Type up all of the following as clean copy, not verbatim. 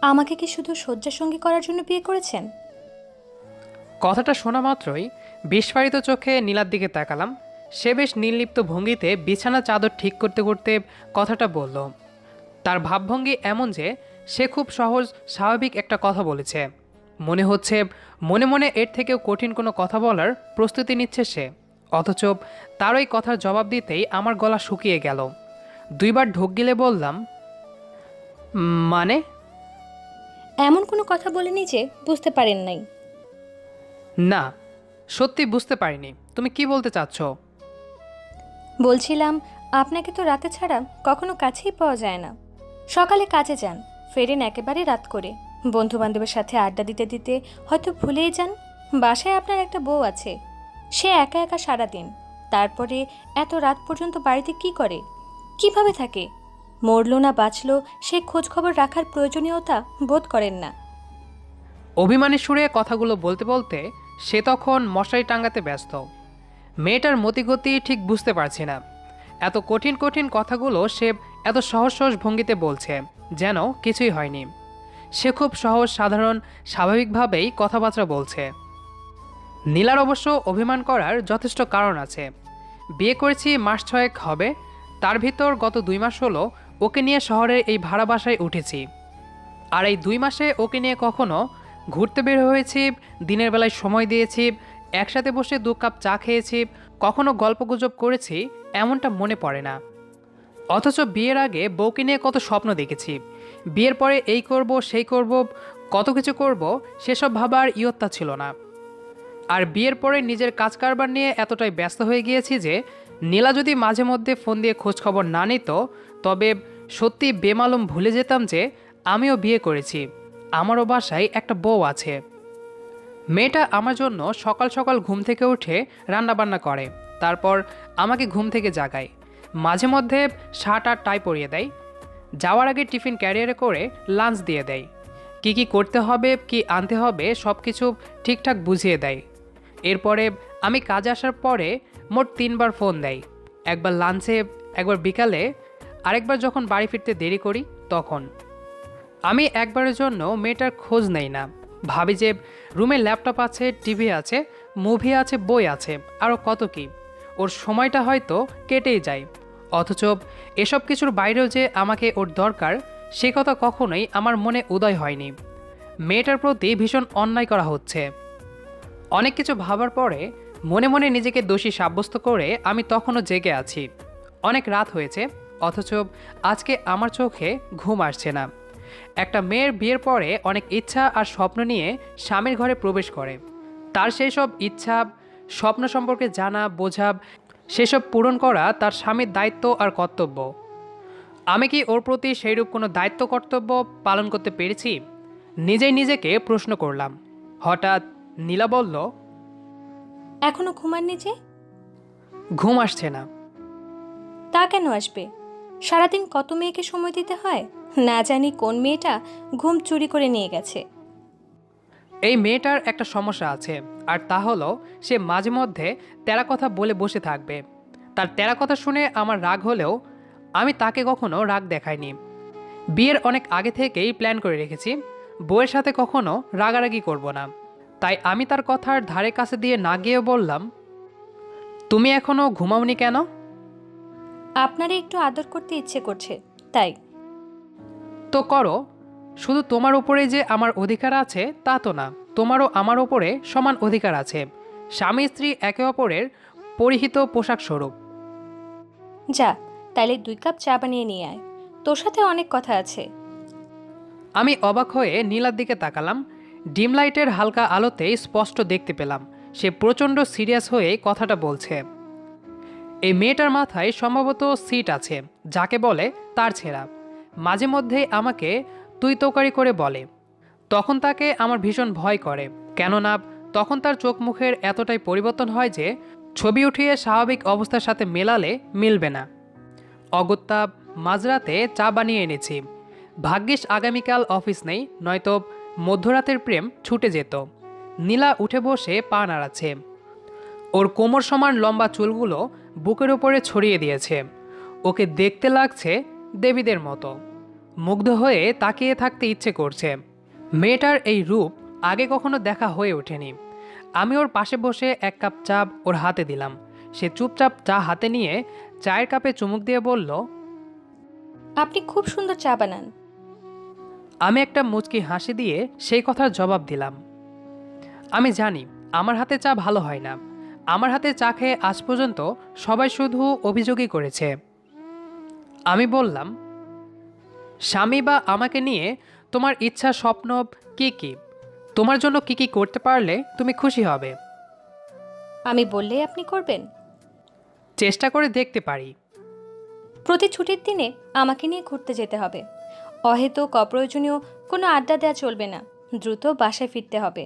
আমাকে কি শুধু শয্যাসঙ্গী করার জন্য বিয়ে করেছেন? কথাটা শোনা মাত্রই বিস্ফারিত চোখে নীলার দিকে তাকালাম। সে বেশ নির্লিপ্ত ভঙ্গিতে বিছানা চাদর ঠিক করতে করতে কথাটা বলল। তার ভাবভঙ্গি এমন যে সে খুব সহজ স্বাভাবিক একটা কথা বলেছে। মনে হচ্ছে মনে মনে এর থেকেও কঠিন কোনো কথা বলার প্রস্তুতি নিচ্ছে সে। অথচ তার ওই কথার জবাব দিতেই আমার গলা শুকিয়ে গেল। দুইবার ঢোক গিলে বললাম, মানে?" এমন কোনো কথা বলিনি যে বুঝতে পারেন নাই। "না, সত্যি বুঝতে পারিনি। তুমি কি বলতে চাচ্ছ?" বলছিলাম, আপনাকে তো রাতে ছাড়া কখনো কাছেই পাওয়া যায় না। সকালে কাজে যান, ফেরেন একেবারে রাত করে। বন্ধু বান্ধবের সাথে আড্ডা দিতে দিতে হয়তো ভুলেই যান বাসায় আপনার একটা বউ আছে। সে একা একা সারাদিন, তারপরে এত রাত পর্যন্ত বাড়িতে কি করে, কিভাবে থাকে? মরলো না বাঁচলো সে খোঁজ খবর রাখার প্রয়োজনীয়তা বোধ করেন না। অভিমানী সুরে কথাগুলো বলতে বলতে সে তখন মশারি টাঙ্গাতে ব্যস্ত। মেয়েটার মতিগতি ঠিক বুঝতে পারছি না। এত কঠিন কঠিন কথাগুলো সে এত সহজ সহজ ভঙ্গিতে বলছে যেন কিছুই হয়নি। সে খুব সহজ সাধারণ স্বাভাবিকভাবেই কথাবার্তা বলছে। নীলার অবশ্য অভিমান করার যথেষ্ট কারণ আছে। বিয়ে করেছি মাস ছয়েক হবে, তার ভিতর গত 2 মাস হলো ওকে নিয়ে শহরের এই ভাড়া বাসায় উঠেছি। আর এই 2 মাসে ওকে নিয়ে কখনো ঘুরতে বের হয়েছি, দিনের বেলায় সময় দিয়েছি, একসাথে বসে 2 কাপ চা খেয়েছি, কখনো গল্পগুজব করেছি, এমনটা মনে পড়ে না। অথচ বিয়ের আগে বউকে নিয়ে কত স্বপ্ন দেখেছি। বিয়ের পরে এই করব সেই করব, কত কিছু করব, সেসব ভাবার ইয়ত্তা ছিল না। আর বিয়ের পরে নিজের কাজ কারবার নিয়ে এতটাই ব্যস্ত হয়ে গিয়েছি যে নীলা যদি মাঝে মধ্যে ফোন দিয়ে খোঁজ খবর না নিত, তবে সত্যি বেমালুম ভুলে যেতাম যে আমিও বিয়ে করেছি, আমারও বাসায় একটা বউ আছে। মেয়েটা আমার জন্য সকাল সকাল ঘুম থেকে উঠে রান্নাবান্না করে, তারপর আমাকে ঘুম থেকে জাগায়, মাঝে মধ্যে শার্ট আর টাই পরিয়ে দেয়, যাওয়ার আগে টিফিন ক্যারিয়ারে করে লাঞ্চ দিয়ে দেয়, কি কি করতে হবে কি আনতে হবে সব কিছু ঠিকঠাক বুঝিয়ে দেয়। এরপরে আমি কাজে আসার পরে মোট 3বার ফোন দেয়, একবার লাঞ্চে, একবার বিকালে, আরেকবার যখন বাড়ি ফিরতে দেরি করি তখন। আমি একবারের জন্য মেয়েটার খোঁজ নেই না। ভাবি যে রুমে ল্যাপটপ আছে, টিভি আছে, মুভি আছে, বই আছে, আরও কত কি, ওর সময়টা হয়তো কেটেই যায়। অথচ এসব কিছুর বাইরেও যে আমাকে ওর দরকার, সে কথা কখনোই আমার মনে উদয় হয়নি। মেয়েটার প্রতি ভীষণ অন্যায় করা হচ্ছে। অনেক কিছু ভাবার পরে মনে মনে নিজেকে দোষী সাব্যস্ত করে আমি তখনও জেগে আছি। অনেক রাত হয়েছে, অথচ আজকে আমার চোখে ঘুম আসছে না। একটা মেয়ের বিয়ের পরে অনেক ইচ্ছা আর স্বপ্ন নিয়ে স্বামীর ঘরে প্রবেশ করে। তার সেই সব ইচ্ছা স্বপ্ন সম্পর্কে জানা বোঝা, সেসব পূরণ করা তার স্বামীর দায়িত্ব আর কর্তব্য। আমি কি ওর প্রতি সেইরূপ কোনো দায়িত্ব কর্তব্য পালন করতে পেরেছি? নিজেই নিজেকে প্রশ্ন করলাম। হঠাৎ নীলা বলল, এখনো ঘুমাননি যে? ঘুম আসছে না। তা কেন আসবে? সারাদিন কত মেয়েকে সময় দিতে হয়, না জানি কোন মেয়েটা ঘুম চুরি করে নিয়ে গেছে। এই মেয়েটার একটা সমস্যা আছে, আর তা হলো সে মাঝে মধ্যে তেরা কথা বলে বসে থাকবে। তার তেরা কথা শুনে আমার রাগ হলেও আমি তাকে কখনো রাগ দেখাইনি। বিয়ের অনেক আগে থেকেই প্ল্যান করে রেখেছি বউয়ের সাথে কখনো রাগারাগি করব না। তাই আমি তার কথার ধারে কাছে দিয়ে না গিয়েও বললাম, তুমি এখনো ঘুমাওনি কেন? আপনারে একটু আদর করতে ইচ্ছে করছে, তাই। তো করো, শুধু তোমার উপরে যে আমার অধিকার আছে তা তো না, তোমারও আমার ওপরে সমান অধিকার আছে। স্বামী স্ত্রী একে অপরের পরিহিত পোশাক স্বরূপ। যা, তাইলে 2 কাপ চা বানিয়ে নিয়ে আয়, তোর সাথে অনেক কথা আছে। আমি অবাক হয়ে নীলার দিকে তাকালাম। ডিম লাইটের হালকা আলোতে স্পষ্ট দেখতে পেলাম সে প্রচণ্ড সিরিয়াস হয়ে কথাটা বলছে। এই মেয়েটার মাথায় সম্ভবত সিট আছে, যাকে বলে তার ছেঁড়া। মাঝে মধ্যেই আমাকে তুই তোকারি করে বলে। তখন তাকে আমার ভীষণ ভয় করে, কেননা তখন তার চোখ মুখের এতটাই পরিবর্তন হয় যে ছবি উঠিয়ে স্বাভাবিক অবস্থার সাথে মেলালে মিলবে না। অগত্যা মাঝরাতে চা বানিয়ে এনেছি। ভাগ্যিস আগামীকাল অফিস নেই, নয়তো মধ্যরাতের প্রেম ছুটে যেত। নীলা উঠে বসে পা নাড়াচ্ছে। ওর কোমর সমান লম্বা চুলগুলো বুকের ওপরে ছড়িয়ে দিয়েছে। ওকে দেখতে লাগছে দেবীদের মতো। মুগ্ধ হয়ে তাকিয়ে থাকতে ইচ্ছে করছে। মেয়েটার এই রূপ আগে কখনো দেখা হয়ে ওঠেনি। আমি ওর পাশে বসে এক কাপ চা ওর হাতে দিলাম। সে চুপচাপ চা হাতে নিয়ে চায়ের কাপে চুমুক দিয়ে বলল, আপনি খুব সুন্দর চা বানান। আমি একটা মুচকি হাসি দিয়ে সেই কথার জবাব দিলাম, আমি জানি আমার হাতে চা ভালো হয় না। আমার হাতে চা খেয়ে আজ পর্যন্ত সবাই শুধু অভিযোগই করেছে। আমি বললাম, স্বামী বা আমাকে নিয়ে তোমার ইচ্ছা স্বপ্ন কি কি? তোমার জন্য কি কি করতে পারলে তুমি খুশি হবে? আমি বললেই আপনি করবেন? চেষ্টা করে দেখতে পারি। প্রতি ছুটির দিনে আমাকে নিয়ে ঘুরতে যেতে হবে। অহেতুক অপ্রয়োজনীয় কোনো আড্ডা দেওয়া চলবে না। দ্রুত বাসায় ফিরতে হবে।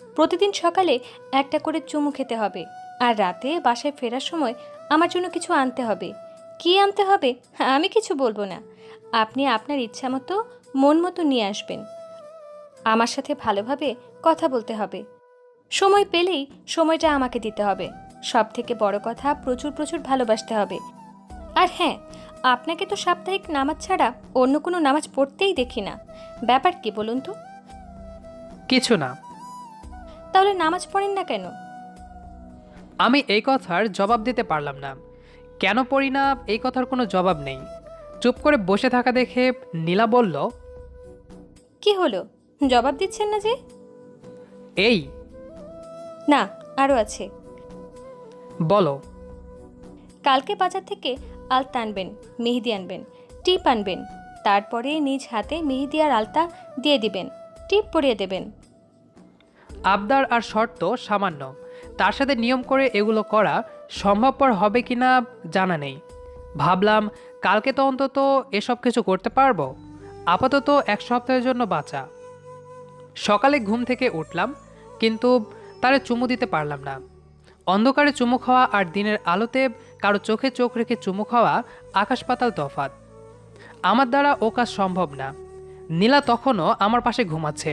প্রতিদিন সকালে একটা করে চুমু খেতে হবে, আর রাতে বাসায় ফেরার সময় আমার জন্য কিছু আনতে হবে। কি আনতে হবে আমি কিছু বলবো না, আপনি আপনার ইচ্ছা মতো মন মতো নিয়ে আসবেন। আমার সাথে ভালোভাবে কথা বলতে হবে। সময় পেলেই সময়টা আমাকে দিতে হবে। সব থেকে বড় কথা, প্রচুর প্রচুর ভালোবাসতে হবে। আর হ্যাঁ, আপনাকে তো সাপ্তাহিক নামাজ ছাড়া অন্য কোনো নামাজ পড়তেই দেখি না। ব্যাপার কি বলুন তো? কিছু না। তাহলে নামাজ পড়েন না কেন? আমি এই কথার জবাব দিতে পারলাম না। কেন পড়ি না এই কথার কোনো জবাব নেই। চুপ করে বসে থাকা দেখে নীলা বলল, কি হলো, জবাব দিচ্ছেন না যে? এই না, আরও আছে। বলো। কালকে বাজার থেকে আলতা আনবেন, মেহেদি আনবেন, টিপ আনবেন। তারপরে নিজ হাতে মেহেদি আর আলতা দিয়ে দিবেন, টিপ পরিয়ে দেবেন। আবদার আর শর্ত সামান্য, তার সাথে নিয়ম করে এগুলো করা সম্ভবপর হবে কিনা জানা নেই। ভাবলাম কালকে তো অন্তত এসব কিছু করতে পারবো। আপাতত এক সপ্তাহের জন্য বাঁচা। সকালে ঘুম থেকে উঠলাম, কিন্তু তারে চুমু দিতে পারলাম না। অন্ধকারে চুমু খাওয়া আর দিনের আলোতে কারো চোখে চোখ রেখে চুমু খাওয়া আকাশ পাতাল তফাৎ। আমার দ্বারা ও কাজ সম্ভব না। নীলা তখনও আমার পাশে ঘুমাচ্ছে।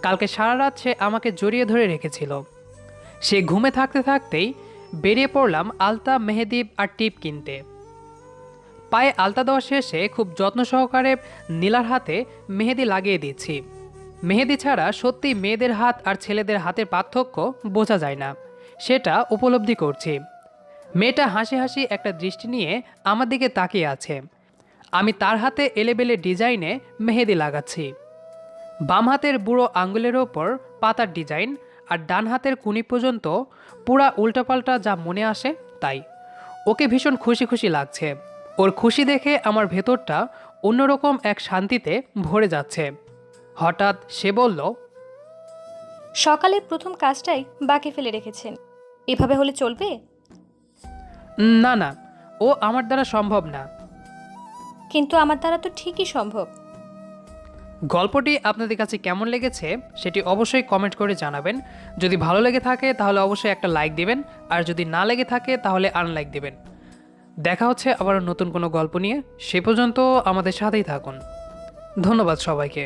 কালকে সারা রাত সে আমাকে জড়িয়ে ধরে রেখেছিল। সে ঘুমে থাকতে থাকতেই বেরিয়ে পড়লাম আলতা, মেহেদি আর টিপ কিনতে। পায়ে আলতা দেওয়া শেষে খুব যত্ন সহকারে নীলার হাতে মেহেদি লাগিয়ে দিচ্ছি। মেহেদি ছাড়া সত্যি মেয়েদের হাত আর ছেলেদের হাতের পার্থক্য বোঝা যায় না, সেটা উপলব্ধি করছি। মেয়েটা হাসি হাসি একটা দৃষ্টি নিয়ে আমার দিকে তাকিয়ে আছে। আমি তার হাতে এলেবেলে ডিজাইনে মেহেদি লাগাচ্ছি। বাম হাতের বুড়ো আঙ্গুলের ওপর পাতার ডিজাইন, আর ডান হাতের কুনি পর্যন্ত পুরা উল্টাপাল্টা যা মনে আসে তাই। ওকে ভীষণ খুশি খুশি লাগছে। ওর খুশি দেখে আমার ভেতরটা অন্যরকম এক শান্তিতে ভরে যাচ্ছে। হঠাৎ সে বলল, সকালের প্রথম কাজটাই বাকি ফেলে রেখেছেন, এভাবে হলে চলবে? না না, ও আমার দ্বারা সম্ভব না। কিন্তু আমার দ্বারা তো ঠিকই সম্ভব। গল্পটি আপনাদের কাছে কেমন লেগেছে সেটি অবশ্যই কমেন্ট করে জানাবেন। যদি ভালো লেগে থাকে তাহলে অবশ্যই একটা লাইক দিবেন, আর যদি না লেগে থাকে তাহলে আনলাইক দিবেন। দেখা হচ্ছে আবার নতুন কোনো গল্প নিয়ে। সে পর্যন্ত আমাদের সাথেই থাকুন। ধন্যবাদ সবাইকে।